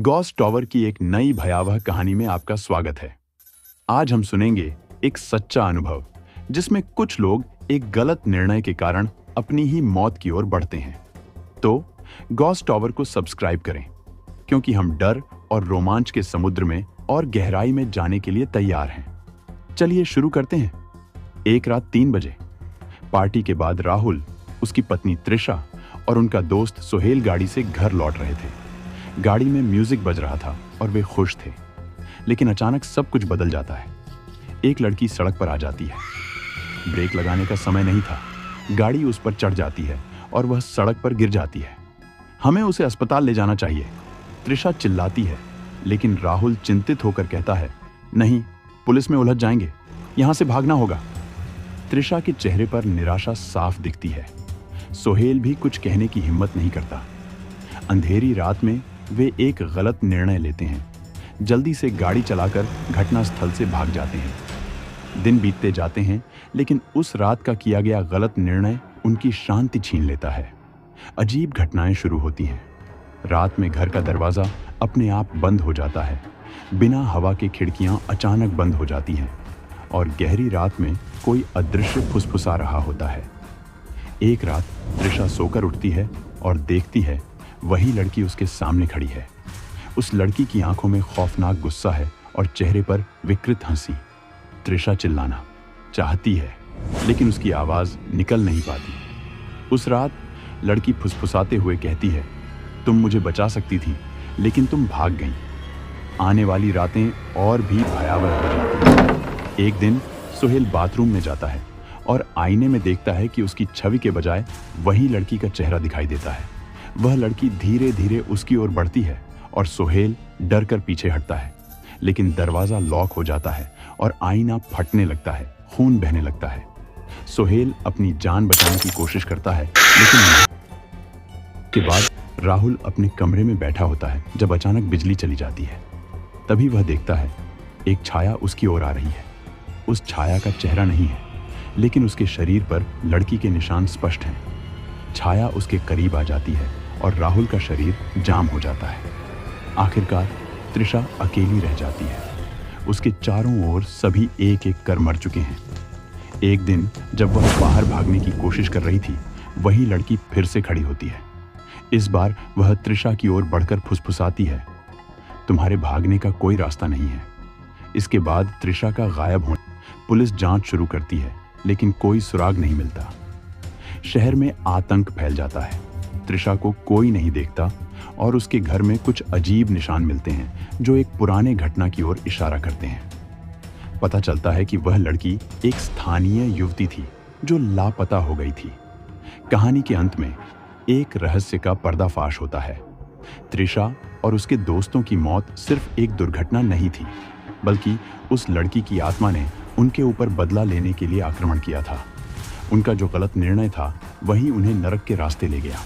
Gauss tower की एक नई भयावह कहानी में आपका स्वागत है। आज हम सुनेंगे एक सच्चा अनुभव जिसमें कुछ लोग एक गलत निर्णय के कारण अपनी ही मौत की ओर बढ़ते हैं। तो गॉस टॉवर को सब्सक्राइब करें क्योंकि हम डर और रोमांच के समुद्र में और गहराई में जाने के लिए तैयार हैं। चलिए शुरू करते हैं। एक रात 3 बजे पार्टी के बाद राहुल, उसकी पत्नी त्रिशा और उनका दोस्त सोहेल गाड़ी से घर लौट रहे थे। गाड़ी में म्यूजिक बज रहा था और वे खुश थे, लेकिन अचानक सब कुछ बदल जाता है। एक लड़की सड़क पर आ जाती है। ब्रेक लगाने का समय नहीं था। गाड़ी उस पर चढ़ जाती है और वह सड़क पर गिर जाती है। हमें उसे अस्पताल ले जाना चाहिए, त्रिशा चिल्लाती है, लेकिन राहुल चिंतित होकर कहता है, नहीं, पुलिस में उलझ जाएंगे, यहां से भागना होगा। त्रिशा के चेहरे पर निराशा साफ दिखती है। सोहेल भी कुछ कहने की हिम्मत नहीं करता। अंधेरी रात में वे एक गलत निर्णय लेते हैं। जल्दी से गाड़ी चलाकर घटनास्थल से भाग जाते हैं। दिन बीतते जाते हैं, लेकिन उस रात का किया गया गलत निर्णय उनकी शांति छीन लेता है। अजीब घटनाएं शुरू होती हैं। रात में घर का दरवाजा अपने आप बंद हो जाता है। बिना हवा के खिड़कियां अचानक बंद हो जाती हैं और गहरी रात में कोई अदृश्य फुसफुसा रहा होता है। एक रात त्रिशा सोकर उठती है और देखती है वही लड़की उसके सामने खड़ी है। उस लड़की की आंखों में खौफनाक गुस्सा है और चेहरे पर विकृत हंसी। त्रिशा चिल्लाना चाहती है, लेकिन उसकी आवाज निकल नहीं पाती। उस रात लड़की फुसफुसाते हुए कहती है, तुम मुझे बचा सकती थी, लेकिन तुम भाग गई। आने वाली रातें और भी भयावह हो जाती हैं। एक दिन सोहेल बाथरूम में जाता है और आईने में देखता है कि उसकी छवि के बजाय वही लड़की का चेहरा दिखाई देता है। वह लड़की धीरे धीरे उसकी ओर बढ़ती है और सोहेल डर कर पीछे हटता है, लेकिन दरवाजा लॉक हो जाता है और आईना फटने लगता है, खून बहने लगता है। सोहेल अपनी जान बचाने की कोशिश करता है, लेकिन के बाद राहुल अपने कमरे में बैठा होता है जब अचानक बिजली चली जाती है। तभी वह देखता है एक छाया उसकी ओर आ रही है। उस छाया का चेहरा नहीं है, लेकिन उसके शरीर पर लड़की के निशान स्पष्ट हैं। छाया उसके करीब आ जाती है और राहुल का शरीर जाम हो जाता है। आखिरकार त्रिशा अकेली रह जाती है। उसके चारों ओर सभी एक एक कर मर चुके हैं। एक दिन जब वह बाहर भागने की कोशिश कर रही थी, वही लड़की फिर से खड़ी होती है। इस बार वह त्रिशा की ओर बढ़कर फुसफुसाती है, तुम्हारे भागने का कोई रास्ता नहीं है। इसके बाद त्रिशा का गायब होने पुलिस जांच शुरू करती है, लेकिन कोई सुराग नहीं मिलता। शहर में आतंक फैल जाता है। त्रिशा को कोई नहीं देखता और उसके घर में कुछ अजीब निशान मिलते हैं जो एक पुराने घटना की ओर इशारा करते हैं। पता चलता है कि वह लड़की एक स्थानीय युवती थी जो लापता हो गई थी। कहानी के अंत में एक रहस्य का पर्दाफाश होता है। त्रिशा और उसके दोस्तों की मौत सिर्फ एक दुर्घटना नहीं थी, बल्कि उस लड़की की आत्मा ने उनके ऊपर बदला लेने के लिए आक्रमण किया था। उनका जो गलत निर्णय था, वही उन्हें नरक के रास्ते ले गया।